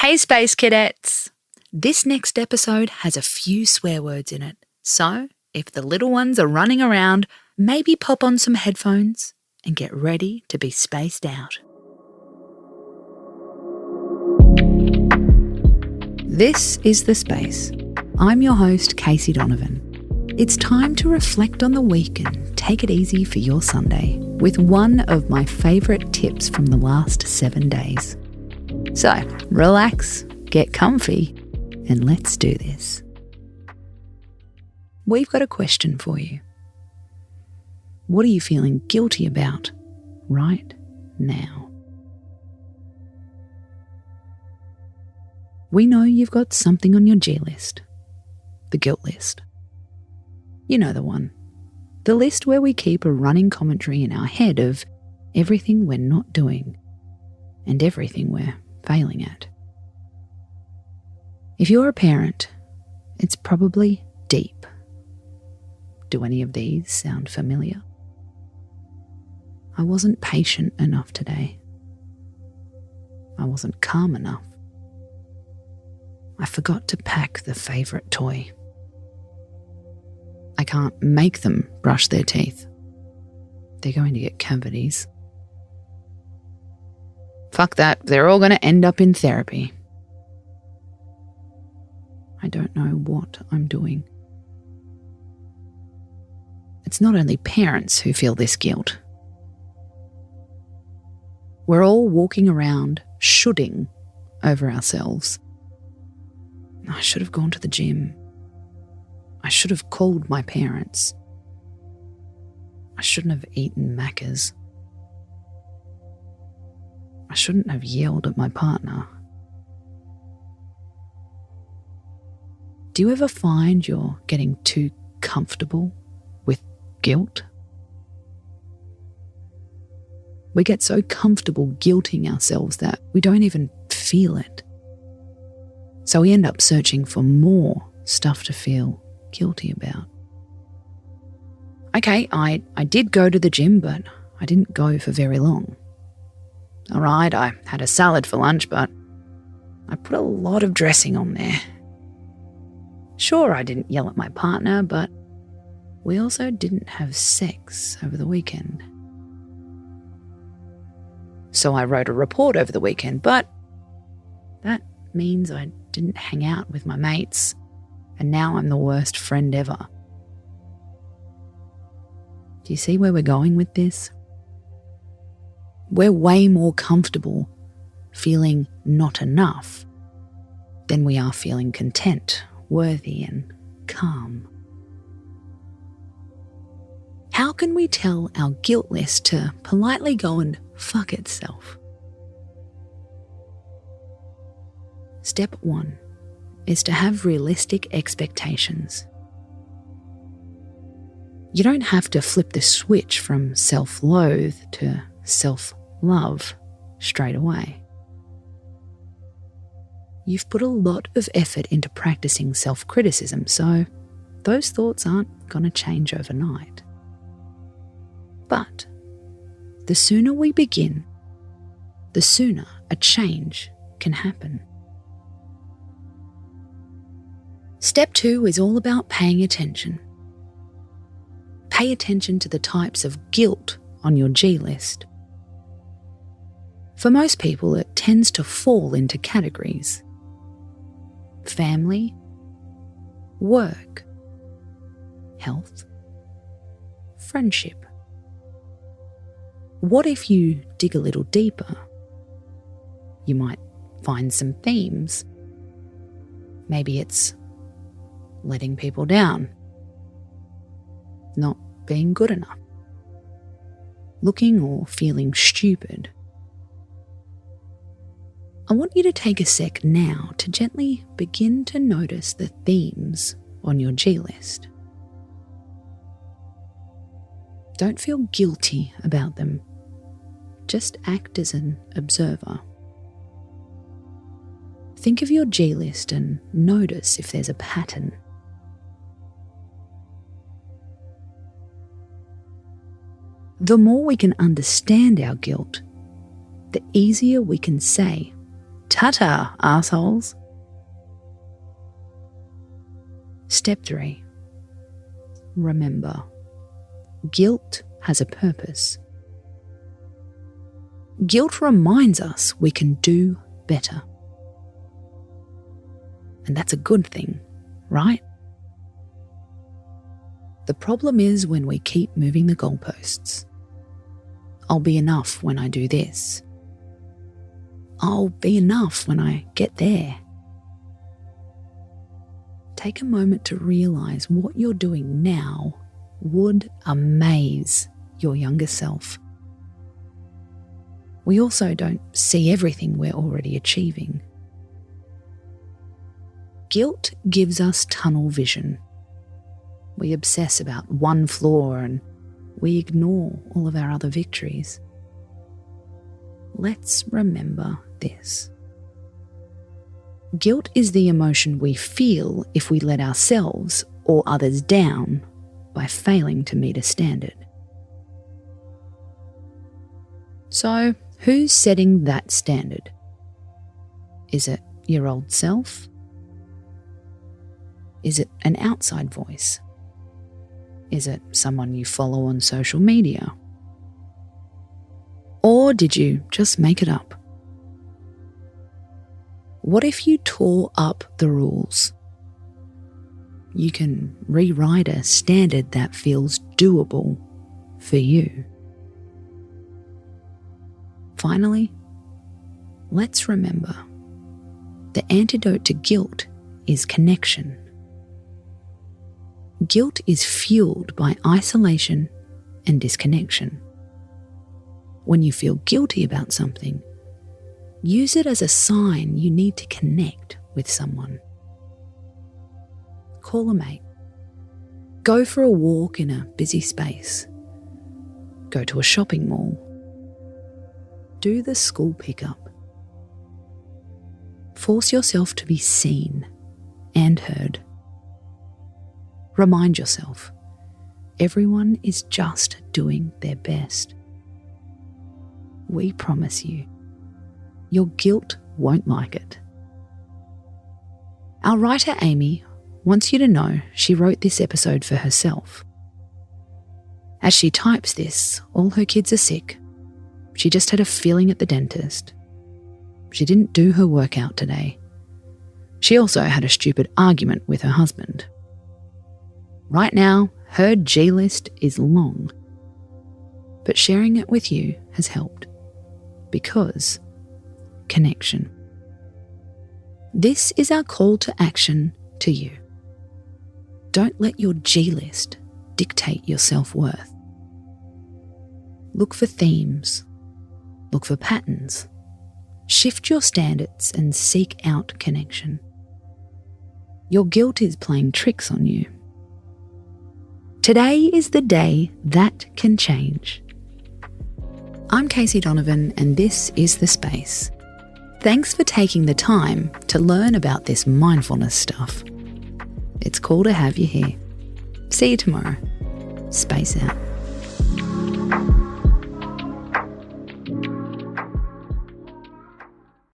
Hey Space Cadets! This next episode has a few swear words in it, so if the little ones are running around, maybe pop on some headphones and get ready to be spaced out. This is The Space. I'm your host, Casey Donovan. It's time to reflect on the week and take it easy for your Sunday with one of my favourite tips from the last 7 days. So, relax, get comfy, and let's do this. We've got a question for you. What are you feeling guilty about right now? We know you've got something on your G list, the guilt list. You know the one. The list where we keep a running commentary in our head of everything we're not doing and everything we're failing at. If you're a parent, it's probably deep. Do any of these sound familiar? I wasn't patient enough today. I wasn't calm enough. I forgot to pack the favourite toy. I can't make them brush their teeth. They're going to get cavities. Fuck that, they're all going to end up in therapy. I don't know what I'm doing. It's not only parents who feel this guilt. We're all walking around shoulding over ourselves. I should have gone to the gym. I should have called my parents. I shouldn't have eaten Macca's. I shouldn't have yelled at my partner. Do you ever find you're getting too comfortable with guilt? We get so comfortable guilting ourselves that we don't even feel it. So we end up searching for more stuff to feel guilty about. Okay, I did go to the gym, but I didn't go for very long. All right, I had a salad for lunch, but I put a lot of dressing on there. Sure, I didn't yell at my partner, but we also didn't have sex over the weekend. So I wrote a report over the weekend, but that means I didn't hang out with my mates, and now I'm the worst friend ever. Do you see where we're going with this? We're way more comfortable feeling not enough than we are feeling content, worthy, and calm. How can we tell our guilt list to politely go and fuck itself? Step 1 is to have realistic expectations. You don't have to flip the switch from self-loathe to self-love straight away. You've put a lot of effort into practicing self-criticism, so those thoughts aren't going to change overnight. But the sooner we begin, the sooner a change can happen. Step 2 is all about paying attention. Pay attention to the types of guilt on your G list. For most people, it tends to fall into categories: family, work, health, friendship. What if you dig a little deeper? You might find some themes. Maybe it's letting people down, not being good enough, looking or feeling stupid. I want you to take a sec now to gently begin to notice the themes on your G list. Don't feel guilty about them. Just act as an observer. Think of your G list and notice if there's a pattern. The more we can understand our guilt, the easier we can say, Ta-ta, assholes. Step 3. Remember, guilt has a purpose. Guilt reminds us we can do better. And that's a good thing, right? The problem is when we keep moving the goalposts. I'll be enough when I do this. I'll be enough when I get there. Take a moment to realise what you're doing now would amaze your younger self. We also don't see everything we're already achieving. Guilt gives us tunnel vision. We obsess about one flaw and we ignore all of our other victories. Let's remember this. Guilt is the emotion we feel if we let ourselves or others down by failing to meet a standard. So, who's setting that standard? Is it your old self? Is it an outside voice? Is it someone you follow on social media? Or did you just make it up? What if you tore up the rules? You can rewrite a standard that feels doable for you. Finally, let's remember, the antidote to guilt is connection. Guilt is fueled by isolation and disconnection. When you feel guilty about something, use it as a sign you need to connect with someone. Call a mate. Go for a walk in a busy space. Go to a shopping mall. Do the school pickup. Force yourself to be seen and heard. Remind yourself, everyone is just doing their best. We promise you, your guilt won't like it. Our writer Amy wants you to know she wrote this episode for herself. As she types this, all her kids are sick. She just had a feeling at the dentist. She didn't do her workout today. She also had a stupid argument with her husband. Right now, her G-list is long. But sharing it with you has helped. Because connection. This is our call to action to you. Don't let your G-list dictate your self-worth. Look for themes. Look for patterns. Shift your standards and seek out connection. Your guilt is playing tricks on you. Today is the day that can change. I'm Casey Donovan and this is The Space. Thanks for taking the time to learn about this mindfulness stuff. It's cool to have you here. See you tomorrow. Space out.